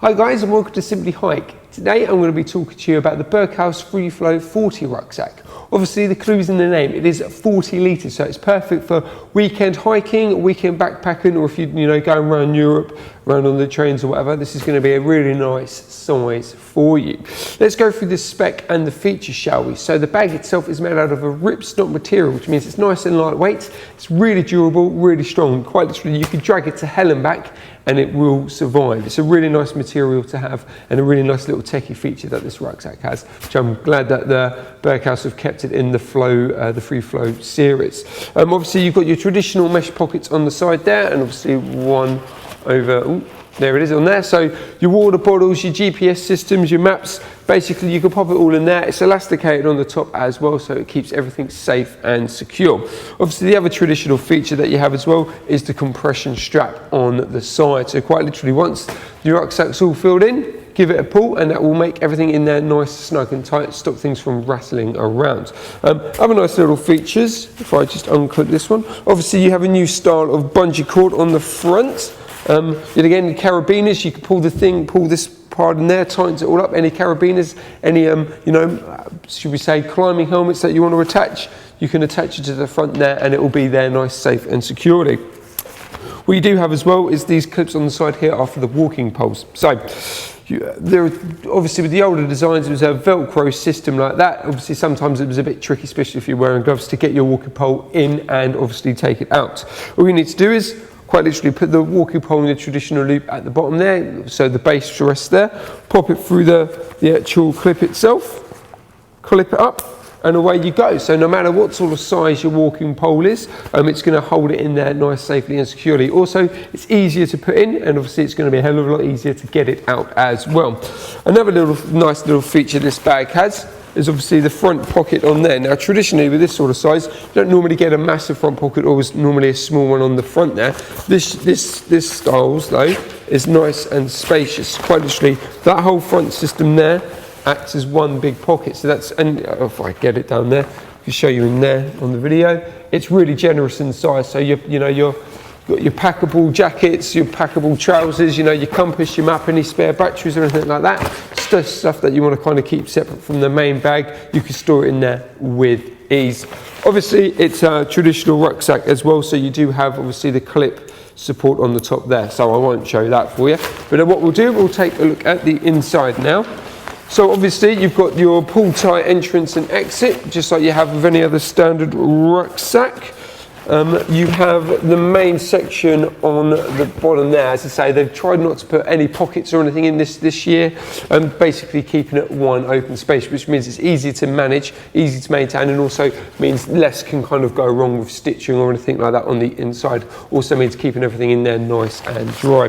Hi guys, and welcome to Simply Hike. Today I'm going to be talking to you about the Berghaus Freeflow 40 rucksack. Obviously the clue's in the name, it is 40 litres, so it's perfect for weekend hiking, weekend backpacking, or if you're going around Europe, around on the trains or whatever. This is going to be a really nice size for you. Let's go through the spec and the features, shall we? So the bag itself is made out of a ripstop material, which means it's nice and lightweight, it's really durable, really strong. Quite literally you can drag it to hell and back and it will survive. It's a really nice material to have and a really nice little techie feature that this rucksack has, which I'm glad that the Berghaus have kept it in the Freeflow series. Obviously you've got your traditional mesh pockets on the side there, and obviously one over, there it is on there. So your water bottles, your GPS systems, your maps, basically you can pop it all in there. It's elasticated on the top as well, so it keeps everything safe and secure. Obviously the other traditional feature that you have as well is the compression strap on the side. So quite literally once your rucksack's all filled in, give it a pull and that will make everything in there nice, snug and tight, stop things from rattling around. Other nice little features, if I just unclip this one, obviously you have a new style of bungee cord on the front. Yet again, the carabiners, you can pull this part in there, tightens it all up. Any carabiners, any should we say climbing helmets that you want to attach, you can attach it to the front there and it will be there nice, safe and securely. What you do have as well is these clips on the side here are for the walking poles. So there, obviously with the older designs it was a Velcro system like that. Obviously sometimes it was a bit tricky, especially if you're wearing gloves, to get your walking pole in and obviously take it out. All you need to do is quite literally put the walking pole in the traditional loop at the bottom there, so the base rests there, pop it through the actual clip itself, clip it up, and away you go. So no matter what sort of size your walking pole is, it's going to hold it in there nice, safely and securely. Also, it's easier to put in, and obviously it's going to be a hell of a lot easier to get it out as well. Another nice little feature this bag has is obviously the front pocket on there. Now traditionally with this sort of size, you don't normally get a massive front pocket, always normally a small one on the front there. This styles though is nice and spacious. Quite literally that whole front system there acts as one big pocket. So that's, and if I get it down there, I can show you in there on the video. It's really generous in size. So you've got your packable jackets, your packable trousers, your compass, your map, any spare batteries or anything like that. Stuff that you want to kind of keep separate from the main bag, you can store it in there with ease. Obviously it's a traditional rucksack as well, so you do have obviously the clip support on the top there, so I won't show that for you. But what we'll do, we'll take a look at the inside now. So obviously you've got your pull tie entrance and exit, just like you have with any other standard rucksack. You have the main section on the bottom there. As I say, they've tried not to put any pockets or anything in this year, and basically keeping it one open space, which means it's easy to manage, easy to maintain, and also means less can kind of go wrong with stitching or anything like that on the inside. Also means keeping everything in there nice and dry.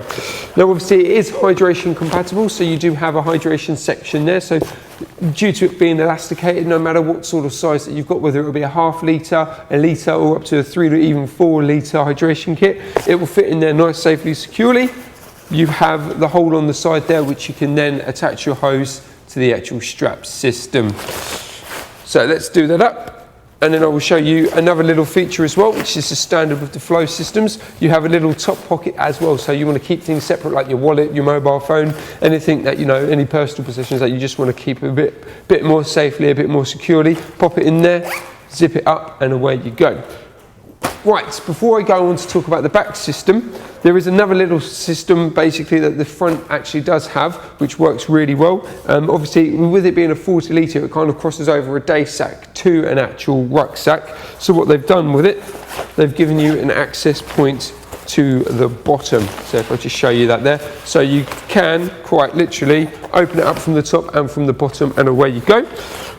Now obviously it is hydration compatible, so you do have a hydration section there. So due to it being elasticated, no matter what sort of size that you've got, whether it will be a ½ litre, a litre, or up to a 3 or even 4 litre hydration kit, it will fit in there nice, safely, securely. You have the hole on the side there, which you can then attach your hose to the actual strap system. So let's do that up, and then I will show you another little feature as well, which is the standard with the Flow systems. You have a little top pocket as well, so you want to keep things separate, like your wallet, your mobile phone, anything that any personal possessions that you just want to keep a bit more safely, a bit more securely. Pop it in there, zip it up, and away you go. Right, before I go on to talk about the back system, there is another little system basically that the front actually does have, which works really well. Obviously with it being a 40 litre, it kind of crosses over a day sack to an actual rucksack. So what they've done with it, they've given you an access point to the bottom. So if I just show you that there, so you can quite literally open it up from the top and from the bottom, and away you go.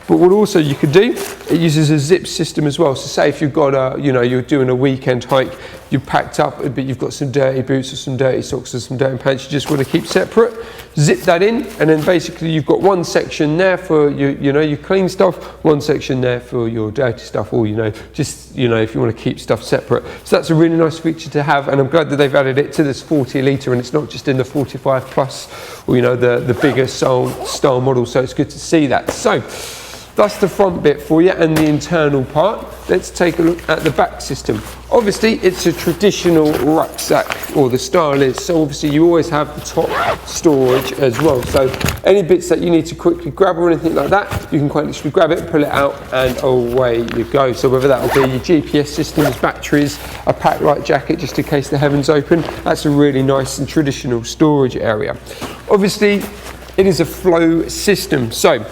But what also you could do, it uses a zip system as well. So say if you've got you're doing a weekend hike, you're packed up, but you've got some dirty boots or some dirty socks or some dirty pants you just want to keep separate, zip that in, and then basically you've got one section there for your clean stuff, one section there for your dirty stuff, or if you want to keep stuff separate. So that's a really nice feature to have, and I'm glad that they've added it to this 40 litre, and it's not just in the 45 plus or the bigger style model. So it's good to see that. So That's the front bit for you and the internal part. Let's take a look at the back system. Obviously, it's a traditional rucksack, or the style is, so obviously you always have the top storage as well. So any bits that you need to quickly grab or anything like that, you can quite literally grab it, pull it out, and away you go. So whether that will be your GPS systems, batteries, a pack light jacket just in case the heavens open, that's a really nice and traditional storage area. Obviously, it is a flow system, so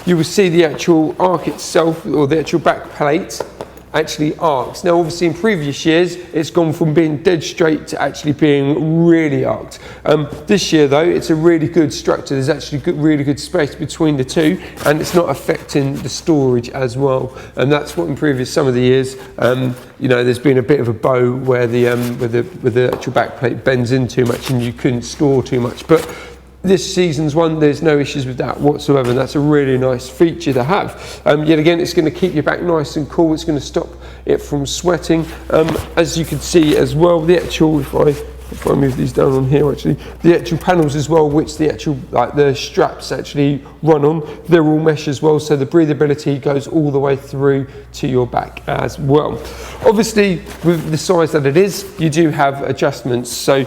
you will see the actual arc itself, or the actual back plate, actually arcs. Now obviously in previous years it's gone from being dead straight to actually being really arced. This year though, it's a really good structure. There's actually really good space between the two, and it's not affecting the storage as well. And that's what in previous some of the years, you know, there's been a bit of a bow where the actual back plate bends in too much and you couldn't store too much. But this season's one, there's no issues with that whatsoever, and that's a really nice feature to have. Yet again, it's going to keep your back nice and cool. It's going to stop it from sweating. As you can see as well, the actual, if I move these down on here, actually, the actual panels as well, which the actual, like the straps actually run on, they're all mesh as well, so the breathability goes all the way through to your back as well. Obviously, with the size that it is, you do have adjustments. So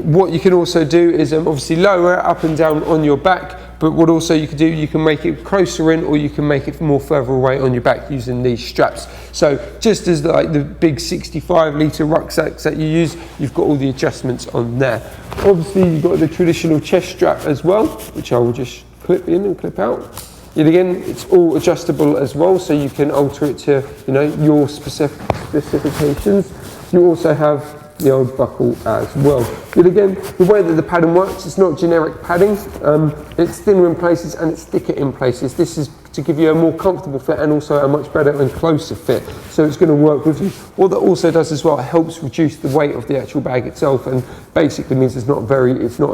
what you can also do is obviously lower it up and down on your back, but what also you can do, you can make it closer in, or you can make it more further away on your back using these straps. So just as like the big 65-litre rucksacks that you use, you've got all the adjustments on there. Obviously you've got the traditional chest strap as well, which I will just clip in and clip out. Yet again, it's all adjustable as well, so you can alter it to, you know, your specifications. You also have the old buckle as well. But again, the way that the padding works, it's not generic padding. It's thinner in places and it's thicker in places. This is to give you a more comfortable fit and also a much better and closer fit. So it's going to work with you. What that also does as well, it helps reduce the weight of the actual bag itself, and basically means it's not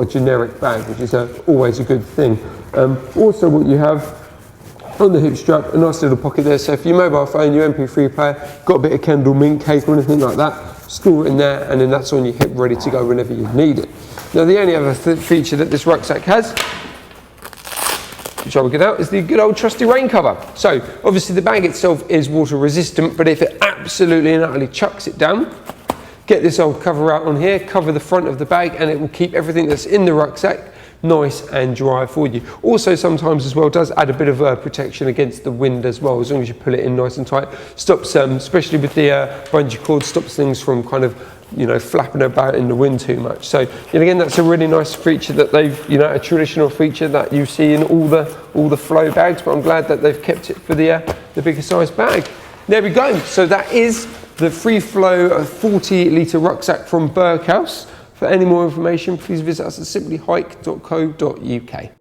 a generic bag, which is always a good thing. Also what you have on the hip strap, a nice little pocket there, so if your mobile phone, your MP3 player, got a bit of Kendall mint cake or anything like that, store it in there, and then that's on your hip ready to go whenever you need it. Now the only other feature that this rucksack has, which I will get out, is the good old trusty rain cover. So obviously the bag itself is water resistant, but if it absolutely and utterly chucks it down, get this old cover out on here, cover the front of the bag, and it will keep everything that's in the rucksack nice and dry for you. Also sometimes as well does add a bit of protection against the wind as well, as long as you pull it in nice and tight. Stops, especially with the bungee cord, stops things from kind of, you know, flapping about in the wind too much. So, and again, that's a really nice feature that they've, you know, a traditional feature that you see in all the flow bags, but I'm glad that they've kept it for the bigger size bag. There we go. So that is the Freeflow 40-litre rucksack from Berghaus. For any more information, please visit us at simplyhike.co.uk.